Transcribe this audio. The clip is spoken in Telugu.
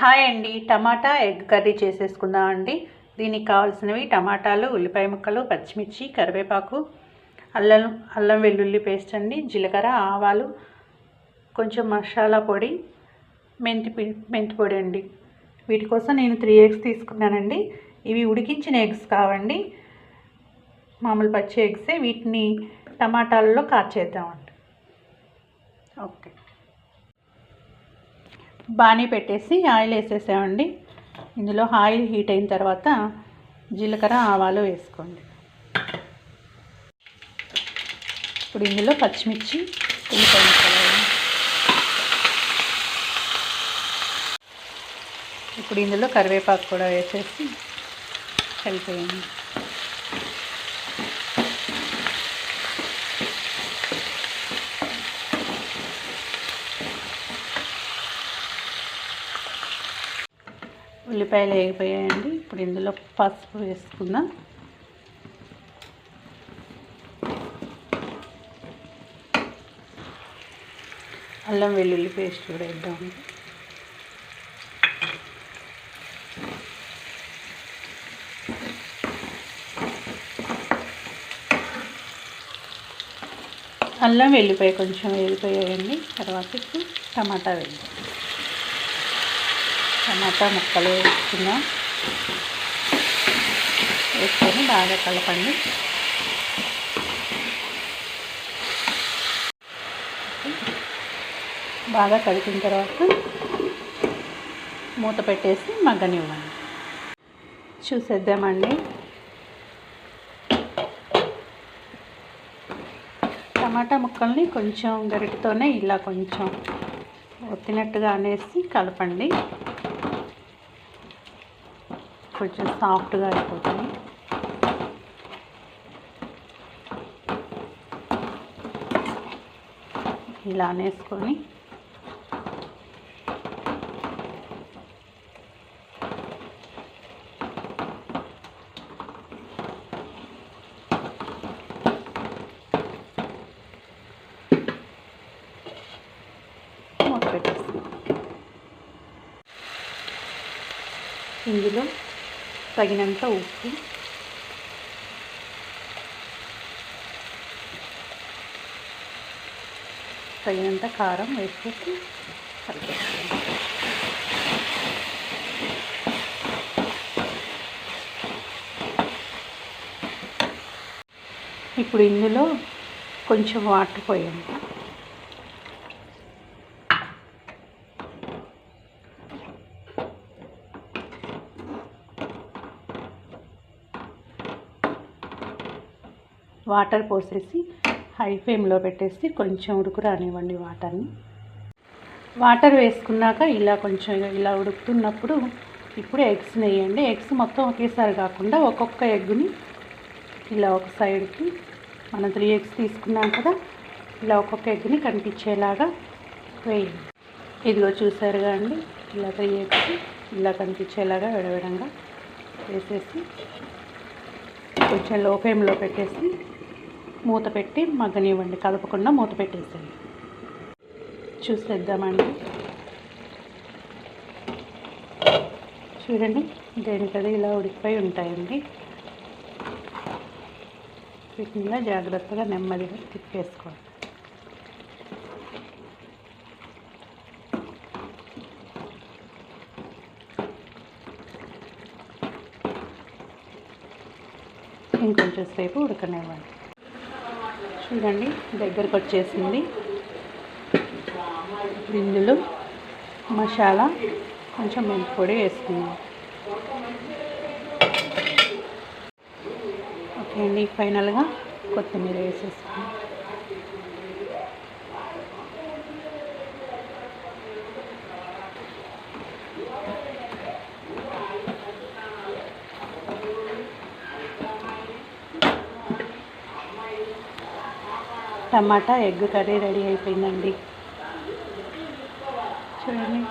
హాయ్ అండి, టమాటా ఎగ్ కర్రీ చేసేసుకుందాం అండి. దీనికి కావాల్సినవి టమాటాలు, ఉల్లిపాయ ముక్కలు, పచ్చిమిర్చి, కరివేపాకు, అల్లం వెల్లుల్లి పేస్ట్ అండి, జీలకర్ర, ఆవాలు, కొంచెం మసాలా పొడి, మెంతి పొడి అండి. వీటి కోసం నేను 3 ఎగ్స్ తీసుకున్నానండి. ఇవి ఉడికించిన ఎగ్స్ కావండి, మామూలు పచ్చి ఎగ్సే. వీటిని టమాటాలలో కార్చేద్దామండి. ఓకే, బాణీ పెట్టేసి ఆయిల్ వేసేసామండి. ఇందులో ఆయిల్ హీట్ అయిన తర్వాత జీలకర్ర, ఆవాలు వేసుకోండి. ఇప్పుడు ఇందులో పచ్చిమిర్చి, ఉల్లిపాయ ముక్కలు, ఇప్పుడు ఇందులో కరివేపాకు కూడా వేసేసి కలిపేయండి. ఉల్లిపాయలు వేగిపోయాయండి. ఇప్పుడు ఇందులో పసుపు వేసుకుందాం. అల్లం వెల్లుల్లి పేస్ట్ కూడా వేద్దామండి. అల్లం వెల్లిపాయ కొంచెం వేగిపోయాయండి. తర్వాత ఇప్పుడు టమాటా వేద్దాం. టమాటా ముక్కలు వేసుకుందాం. వేసుకొని బాగా కలపండి. బాగా కలిపిన తర్వాత మూత పెట్టేసి మగ్గనివ్వండి. చూసేద్దామండి. టమాటా ముక్కల్ని కొంచెం గరిటతోనే ఇలా కొంచెం ఒత్తినట్టుగా అనేసి కలపండి. కొంచెం సాఫ్ట్గా అయిపోతుంది. ఇలా అనేసుకొని మూత పెట్టేసి ఇందులో తగినంత ఉప్పు, తగినంత కారం వేసేసి కలిపేసుకోండి. ఇప్పుడు ఇందులో కొంచెం వాటర్ పోయండి. వాటర్ పోసేసి హై ఫ్లేమ్లో పెట్టేసి కొంచెం ఉడుకు రానివ్వండి వాటర్ని. వాటర్ వేసుకున్నాక ఇలా కొంచెం ఇలా ఉడుకుతున్నప్పుడు ఇప్పుడు ఎగ్స్ వేయండి. ఎగ్స్ మొత్తం ఒకేసారి కాకుండా ఒక్కొక్క ఎగ్గుని ఇలా ఒక సైడ్కి, మనం 3 ఎగ్స్ తీసుకున్నాం కదా, ఇలా ఒక్కొక్క ఎగ్ని కనిపించేలాగా వేయండి. ఇదిగో చూసారుగా అండి, ఇలా 3 ఎగ్స్ ఇలా కనిపించేలాగా విడవిడంగా వేసేసి కొంచెం లో ఫ్లేమ్లో పెట్టేసి మూత పెట్టి మగ్గనివ్వండి. కలపకుండా మూత పెట్టేసేయండి. చూసేద్దామండి. చూడండి, దేనికది ఇలా ఉడికిపోయి ఉంటాయండి. వీటిని జాగ్రత్తగా నెమ్మదిగా తిప్పేసుకోండి. ఇంకొంచెం సేపు ఉడకనివ్వండి. చూడండి, దగ్గరకు వచ్చేసింది. ఇందులో మసాలా, కొంచెం మెంతి పొడి వేసుకుందాం. ఓకే అండి, ఫైనల్గా కొత్తిమీర వేసేసుకుందాం. టమాటా ఎగ్ కర్రీ రెడీ అయిపోయిందండి. చూడండి.